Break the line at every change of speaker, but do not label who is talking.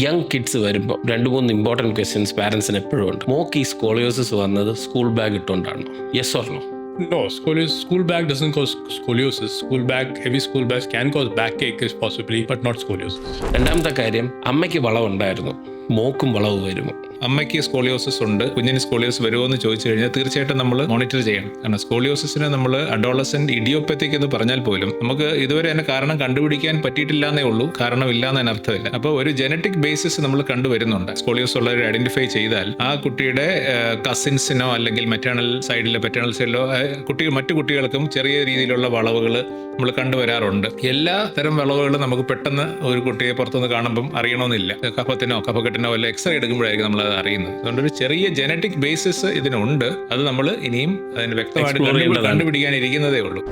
Young kids വരുമ്പോൾ 2-3 important questions പാരൻസിന് എപ്പോഴും ഉണ്ട്. മോക്ക് ഈ സ്കോളിയോസിസ് വന്നത് സ്കൂൾ ബാഗ് ഇട്ടുകൊണ്ടാണോ? Yes or no?
No, school bag doesn't cause scoliosis. Heavy school bags can cause backache possibly, but not scoliosis.
രണ്ടാമത്തെ കാര്യം, അമ്മയ്ക്ക് വളവുണ്ടായിരുന്നു, മോക്കും വളവ് വരുമോ?
അമ്മയ്ക്ക് സ്കോളിയോസിസ് ഉണ്ട്, കുഞ്ഞിന് സ്കോളിയോസിസ് വരുമോ എന്ന് ചോദിച്ചു കഴിഞ്ഞാൽ തീർച്ചയായിട്ടും നമ്മൾ മോണിറ്റർ ചെയ്യണം. കാരണം സ്കോളിയോസിന് നമ്മൾ അഡോളസെന്റ് ഇഡിയോപ്പത്തിക് എന്ന് പറഞ്ഞാൽ പോലും നമുക്ക് ഇതുവരെ അതിന് കാരണം കണ്ടുപിടിക്കാൻ പറ്റിയിട്ടില്ല എന്നേ ഉള്ളൂ, കാരണമില്ല എന്നതിന് അർത്ഥമില്ല. അപ്പോൾ ഒരു ജനറ്റിക് ബേസിസ് നമ്മൾ കണ്ടുവരുന്നുണ്ട്. സ്കോളിയോസ് ഉള്ളവരെ ഐഡന്റിഫൈ ചെയ്താൽ ആ കുട്ടിയുടെ കസിൻസിനോ അല്ലെങ്കിൽ മെറ്റേണൽ സൈഡിലോ മറ്റു കുട്ടികൾക്കും ചെറിയ രീതിയിലുള്ള വളവുകൾ നമ്മൾ കണ്ടുവരാറുണ്ട്. എല്ലാ തരം വളവുകളും നമുക്ക് പെട്ടെന്ന് ഒരു കുട്ടിയെ പുറത്തുനിന്ന് കാണുമ്പം അറിയണമെന്നില്ല. കഫക്കെട്ടിനോ വല്ല എക്സ്റേ എടുക്കുമ്പോഴായിരിക്കും നമ്മൾ അത് അറിയുന്നത്. അതുകൊണ്ട് ഒരു ചെറിയ ജനറ്റിക് ബേസിസ് ഇതിനുണ്ട്. അത് നമ്മൾ ഇനിയും അതിന് വ്യക്തമായിട്ട് കണ്ടുപിടിക്കാനിരിക്കുന്നതേ ഉള്ളൂ.